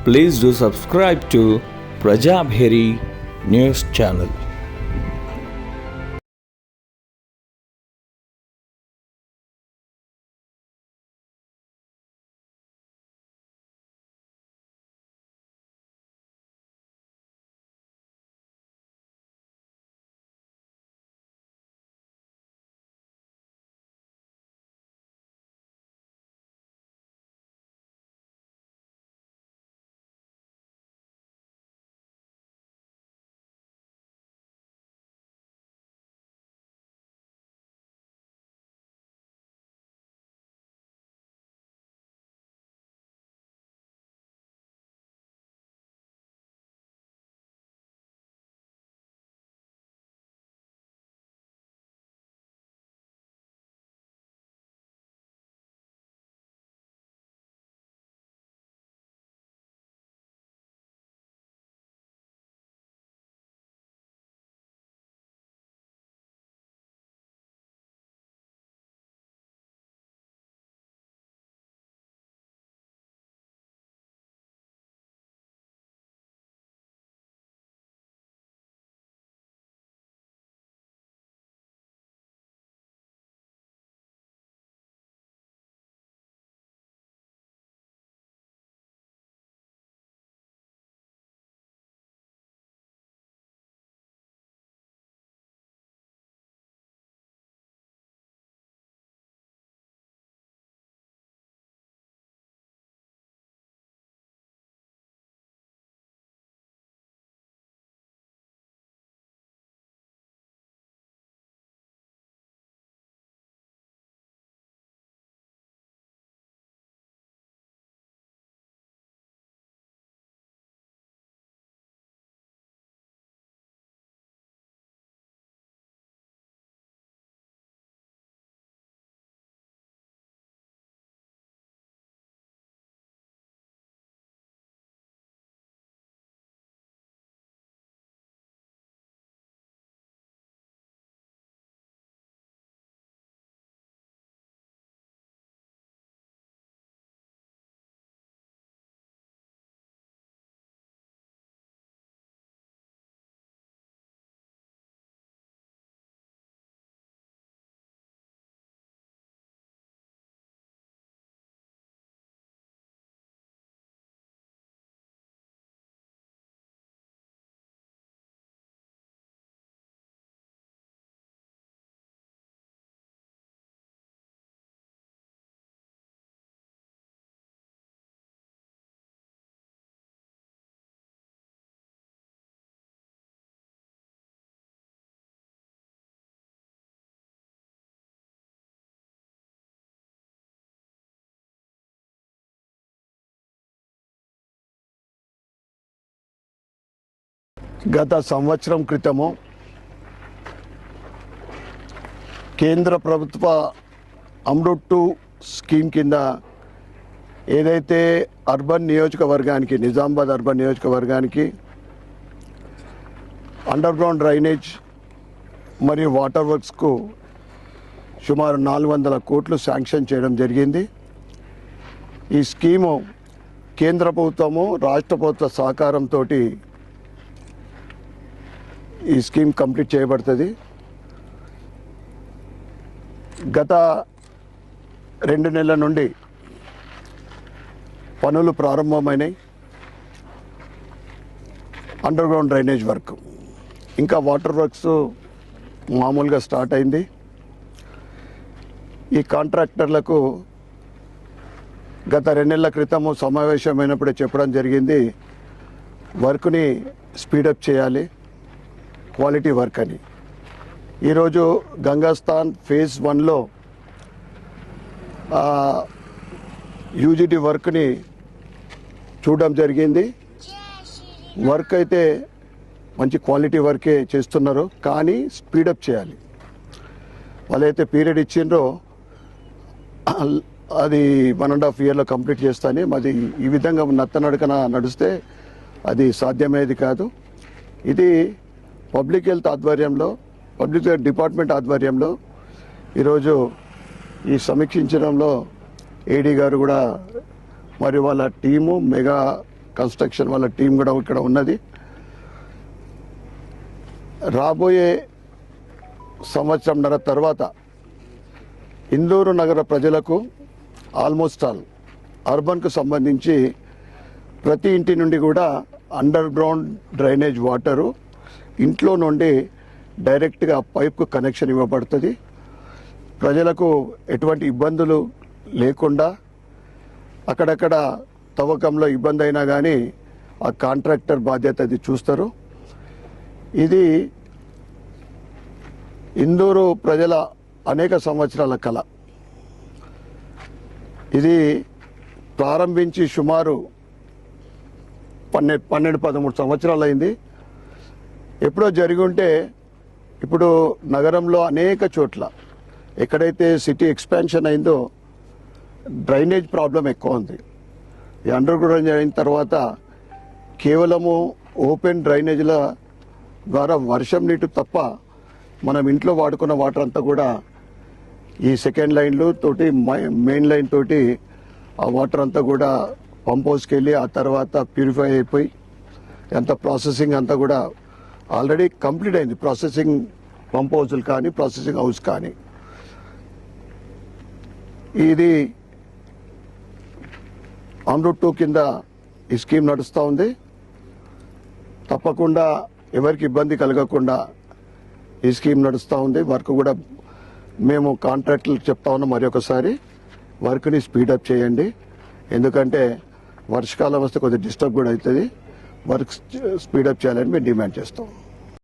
Please do subscribe to Prajabheri News Channel. గత సంవత్సరం క్రితము కేంద్ర ప్రభుత్వ అమృత్ 2 స్కీమ్ కింద ఏదైతే అర్బన్ నియోజకవర్గానికి నిజామాబాద్ అర్బన్ నియోజకవర్గానికి అండర్ గ్రౌండ్ డ్రైనేజ్ మరియు వాటర్ వర్క్స్కు సుమారు 400 కోట్లు శాంక్షన్ చేయడం జరిగింది. ఈ స్కీము కేంద్ర ప్రభుత్వము రాష్ట్ర ప్రభుత్వ సహకారంతో ఈ స్కీమ్ కంప్లీట్ చేయబడుతుంది. గత 2 నెలల నుండి పనులు ప్రారంభమైనాయి. అండర్ గ్రౌండ్ డ్రైనేజ్ వర్క్ ఇంకా వాటర్ వర్క్స్ మామూలుగా స్టార్ట్ అయింది. ఈ కాంట్రాక్టర్లకు గత 2 నెలల క్రితము సమావేశమైనప్పుడే చెప్పడం జరిగింది, వర్క్ని స్పీడప్ చేయాలి, క్వాలిటీ వర్క్ అని. ఈరోజు గంగాస్థాన్ ఫేజ్ 1లో యూజిటీ వర్క్ని చూడడం జరిగింది. వర్క్ అయితే మంచి క్వాలిటీ వర్కే చేస్తున్నారు, కానీ స్పీడప్ చేయాలి. వాళ్ళైతే పీరియడ్ ఇచ్చిండ్రో అది 1.5 ఇయర్లో కంప్లీట్ చేస్తానే. మరి ఈ విధంగా నత్తనడకన నడిస్తే అది సాధ్యమయ్యేది కాదు. ఇది పబ్లిక్ హెల్త్ ఆధ్వర్యంలో, పబ్లిక్ హెల్త్ డిపార్ట్మెంట్ ఆధ్వర్యంలో ఈరోజు ఈ సమీక్షించడంలో ఏడీ గారు కూడా మరి వాళ్ళ టీము మెగా కన్స్ట్రక్షన్ వాళ్ళ టీం కూడా ఇక్కడ ఉన్నది. రాబోయే సంవత్సరంన్నర తర్వాత ఇందూరు నగర ప్రజలకు ఆల్మోస్ట్ ఆల్ అర్బన్కు సంబంధించి ప్రతి ఇంటి నుండి కూడా అండర్ గ్రౌండ్ డ్రైనేజ్ వాటరు ఇంట్లో నుండి డైరెక్ట్గా పైప్కు కనెక్షన్ ఇవ్వబడుతుంది. ప్రజలకు ఎటువంటి ఇబ్బందులు లేకుండా అక్కడక్కడ తవ్వకంలో ఇబ్బంది అయినా కానీ ఆ కాంట్రాక్టర్ బాధ్యత అది చూస్తారు. ఇది ఇందూరు ప్రజల అనేక సంవత్సరాల కళ. ఇది ప్రారంభించి సుమారు 12-13 సంవత్సరాలు అయింది. ఎప్పుడో జరిగి ఉంటే ఇప్పుడు నగరంలో అనేక చోట్ల ఎక్కడైతే సిటీ ఎక్స్పాన్షన్ అయిందో డ్రైనేజ్ ప్రాబ్లం ఎక్కువ ఉంది. ఈ అండర్ గ్రౌండ్ అయిన తర్వాత కేవలము ఓపెన్ డ్రైనేజ్ల ద్వారా వర్షం నీటి తప్ప మనం ఇంట్లో వాడుకున్న వాటర్ అంతా కూడా ఈ సెకండ్ లైన్లు తోటి మెయిన్ లైన్ తోటి ఆ వాటర్ అంతా కూడా పంప్ హౌస్కి వెళ్ళి ఆ తర్వాత ప్యూరిఫై అయిపోయి ఎంత ప్రాసెసింగ్ అంతా కూడా ఆల్రెడీ కంప్లీట్ అయింది. ప్రాసెసింగ్ పంప్ హౌస్లు కానీ ప్రాసెసింగ్ హౌస్ కానీ. ఇది అమృత్ 2 కింద ఈ స్కీమ్ నడుస్తూ ఉంది. తప్పకుండా ఎవరికి ఇబ్బంది కలగకుండా ఈ స్కీమ్ నడుస్తూ ఉంది. వర్క్ కూడా మేము కాంట్రాక్టులకు చెప్తా ఉన్నాం, మరి ఒకసారి వర్క్ని స్పీడప్ చేయండి. ఎందుకంటే వర్షకాలం వస్తే కొద్దిగా డిస్టర్బ్ కూడా అవుతుంది. వర్క్ స్పీడప్ చేయాలని మేము డిమాండ్ చేస్తాం.